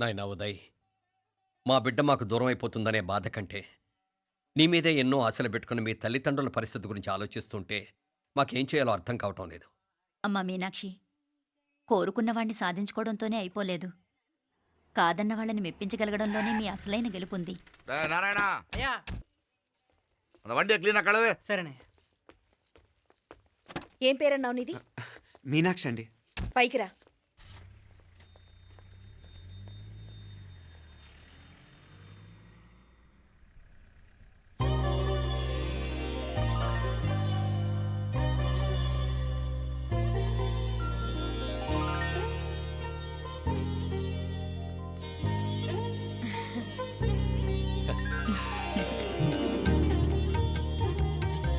నాయనా ఉదయ్, మా బిడ్డ మాకు దూరం అయిపోతుందనే బాధ కంటే నీ మీదే ఎన్నో ఆశలు పెట్టుకుని మీ తల్లిదండ్రుల పరిస్థితి గురించి ఆలోచిస్తుంటే మాకేం చేయాలో అర్థం కావటం లేదు. అమ్మా మీనాక్షి, కోరుకున్నవాణ్ణి సాధించుకోవడంతోనే అయిపోలేదు. కాదన్న వాళ్ళని మెప్పించగలగడంలోనే మీ అసలైన గెలుపుంది. నారాయణ అయ్యా அந்த வண்டியை క్లీన్ కడవే. సరేనే. ఏం పేరన్నావు నీది? మీనాక్షి అండి. పైకి రా.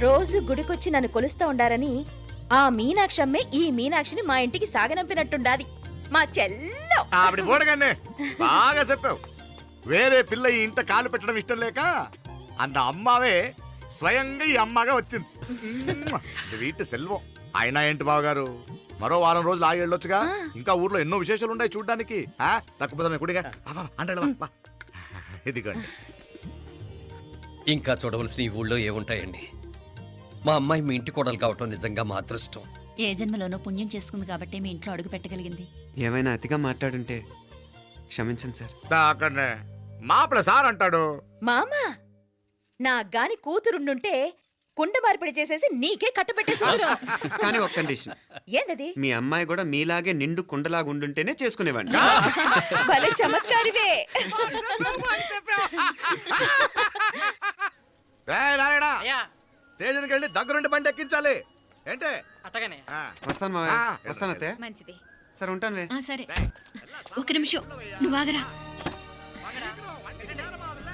రోజు గుడికొచ్చి నన్ను కొలుస్తా ఉండారని ఆ మీనాక్షమ్మే ఈ మీనాక్షిని మా ఇంటికి సాగనంపినట్టుండాది. మా చెల్లో ఆవిడ పోడగానే బాగా చెప్పావు. వేరే పిల్ల ఈ ఇంట కాలు పెట్టడం ఇష్టం లేక అంత అమ్మావే స్వయంగా ఈ అమ్మగా వచ్చింది. వీటి సెల్వం. అయినా ఏంటి బావగారు, మరో వారం రోజులు ఆగి వెళ్ళొచ్చుగా. ఇంకా ఊర్లో ఎన్నో విశేషాలు ఉన్నాయి చూడ్డానికి. తక్కువ కుడిగా అంటే ఇదిగోండి. ఇంకా చూడవలసిన ఈ ఊళ్ళో ఏముంటాయండి? మా అమ్మాయి మీ ఇంటి కోడలు కావటం నిజంగా మా అదృష్టం. ఏ జన్మలోనో పుణ్యం చేసుకుంది కాబట్టి మీ ఇంట్లో అడుగు పెట్టగలిగింది. ఏమైనా అతిగా మాట్లాడుంటే క్షమించండి సార్. అక్కడనే మాపల సార్ అంటాడు. మామా, నా గాని కూతురుండుంటే కుండ మార్పిడి చేసేసి నీకే కట్టబెట్టేసి కానీ ఒక కండిషన్. ఏందది? మీ అమ్మాయి కూడా మీలాగే నిండు కుండలాగా ఉండుంటేనే చేసుకునేవాడిని. భలే చమత్కారివే. నారాయణ అయ్యా స్టేషన్కి వెళ్ళి దగ్గరుండి బండి ఎక్కించాలి. ఏంటే అట్టగానే. వస్తాను మావయ్య. వస్తాను అత్తే. మంచిది. సరే ఉంటాను. సరే, ఒక నిమిషం నువ్వాగరా.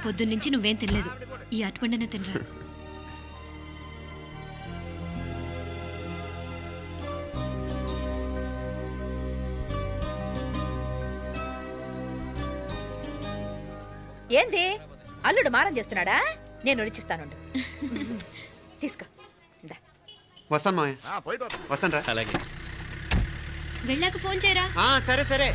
పొద్దున్నుంచి నువ్వేం తినలేదు. ఈ అటుపండిన తినరా. ఏంది అల్లుడు మారం చేస్తున్నాడా? నేను రుచిస్తానుండు. తీసుకో. ఇందా. వస్తాను మావయ్య. పోయిట్ వస్తాను రా. అలాగే. వెళ్ళాక ఫోన్ చేయరా. సరే సరే.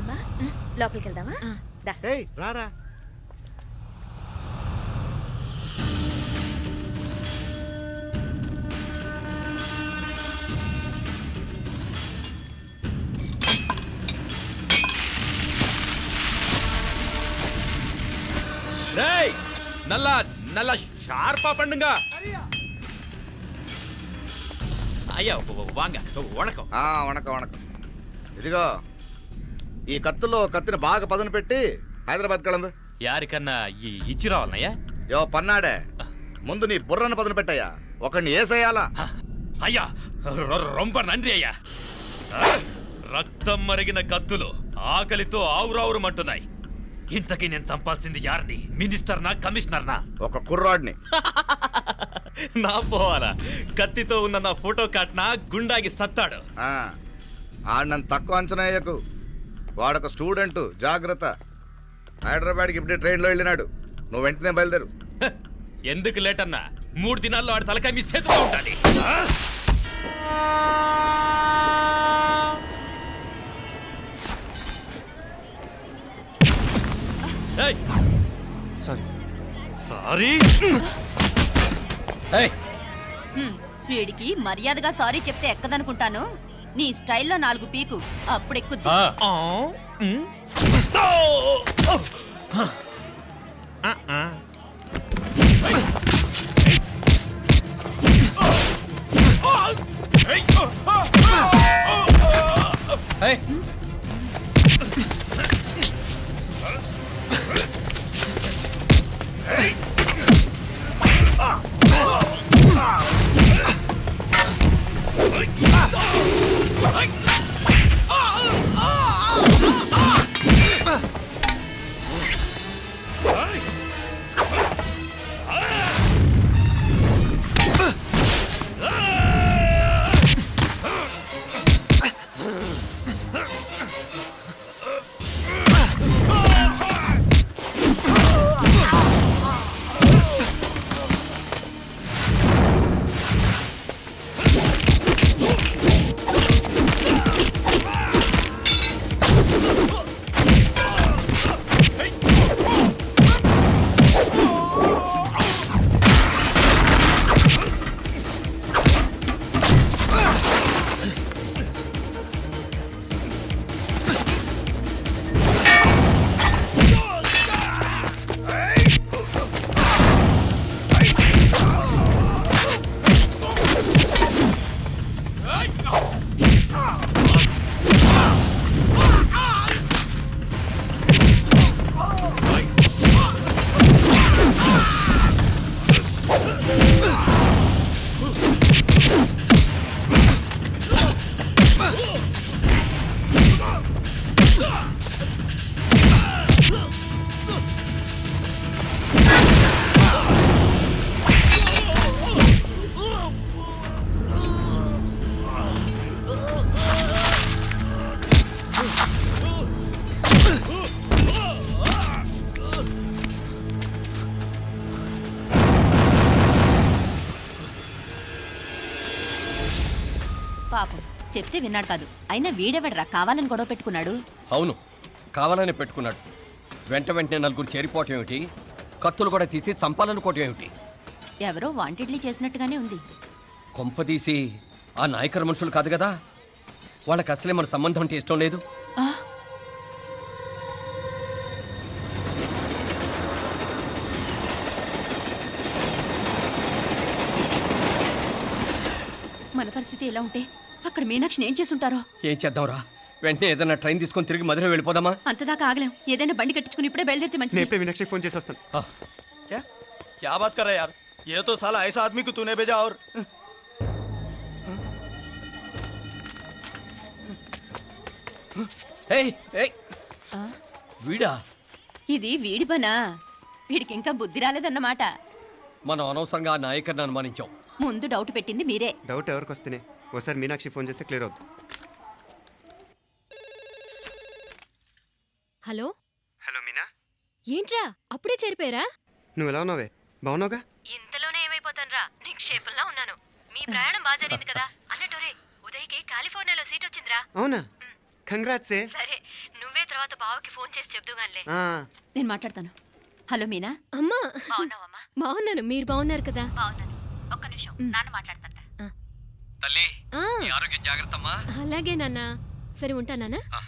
ఏమా, లోపలికి వెళ్దామా? దా. ఏయ్ రారా. டேய் நல்லா நல்லா ஷார்ப்பா பண்ணுங்க. ஐயா வாங்க வணக்கம். వణకం వణకం. ఇదిగో ఈ కత్తుల్లో కత్తిని బాగా పదును పెట్టి హైదరాబాద్ కళందు. யாருக்கన్నా ఇచ్చి రావాలన్నయ్యా? యో పన్నాడే, ముందు నీ బుర్రను పదును పెట్టయ్యా. ఒకడిని ఏసేయాలా. అయ్యా రొంబ నంది అయ్యా. రక్తం మరిగిన కత్తులు ఆకలితో ఆవురావురమంటున్నాయి. ఇంతకీ నేను చంపాల్సింది యారిని? మినిస్టర్నా కమిషనర్నా? ఒక కుర్రాడిని. నా పోవాలా? కత్తితో ఉన్న నా ఫోటో కాట్నా గుండాగి సత్తాడు. ఆడినంత తక్కువ అంచనా వేయకు. వాడొక స్టూడెంట్, జాగ్రత్త. హైదరాబాద్కి ఇప్పుడే ట్రైన్లో వెళ్ళినాడు. నువ్వు వెంటనే బయలుదేరు. ఎందుకు లేట్ అన్నా? 3 దినాల్లో ఆడి తలకాయ మీ చేతిలో ఉండాలి. సారీ. సారీ. వీడికి మర్యాదగా సారీ చెప్తే ఎక్కదనుకుంటాను. నీ స్టైల్లో 4 పీకు, అప్పుడెక్కుద్ది. పాపం చెప్తే విన్నాడు కాదు. అయినా వీడెవడరా కావాలని గొడవ పెట్టుకున్నాడు? అవును, కావాలనే పెట్టుకున్నాడు. వెంటనే నలుగురు చేరిపోవటం ఏమిటి, కత్తులు కూడా తీసి చంపాలనుకోవటం ఏమిటి? ఎవరో వాంటెడ్లీ చేసినట్టుగానే ఉంది. కొంపదీసి ఆ నాయకర్ మనుషులు కాదు కదా? వాళ్ళకి అసలే మన సంబంధం అంటే ఇష్టం లేదు. ఆ, మన పరిస్థితి ఎలా ఉంటే అక్కడ మీనాక్షిని ఏం చేసుంటారో. ఏం చేద్దాంరా? వెంటనే ఏదైనా ట్రైన్ తీసుకొని తిరిగి మధుర వెళ్ళిపోదామా? అంతదాకా ఆగలేం. ఏదైనా బండి కట్టించుకుని ఇప్పుడే బయలుదేరితే నేను మంచిది. ఇప్పుడే మీనాక్షికి ఫోన్ చేసి వస్తాను. ఆ, क्या क्या बात कर रहा है यार? ये तो साला ऐसा आदमी को तूने भेजा और ఏయ్, ఏయ్, ఆ, వీడా? ఇది వీడి పనా? వీడికి ఇంకా బుద్ధి రాలేదన్నమాట. మనం అనవసరంగా ఆ నాయకర్ని అనుమానించాం. ముందు డౌట్ పెట్టింది మీరే. డౌట్ ఎవరికి వస్తేనే ఒకసారి మీనాక్షి ఫోన్ చేస్తే క్లియర్ అవుతుంది. హలో హలో మీనా, ఏంట్రా అప్పుడే చేరిపోయారా? నువ్వు ఎలా ఉన్నావే? బాగున్నావుగా? ఇంతలోనే ఏమైపోతాన్రా, నిక్షేపంలా ఉన్నాను. మీ ప్రయాణం బాగా జరిగింది కదా? అన్నట్టురే ఉదయ్కి కాలిఫోర్నియాలో సీట్ వచ్చిందిరా. అవునా? కంగ్రాట్స్ ఏ. సరే నువ్వే తర్వాత బావకి ఫోన్ చేసి చెప్దుగానిలే. ఆ, నేను మాట్లాడతాను. హలో మీనా. అమ్మా బాగున్నావమ్మా? బాగున్నాను, మీరు బాగున్నారు కదా? బాగున్నాను. ఒక్క నిమిషం, నాన్న మాట్లాడతాట. తల్లి, ఆ, నీ ఆరోగ్యం జాగ్రత్తమ్మా. అలాగే నాన్న. సరే ఉంటానా? ఆ.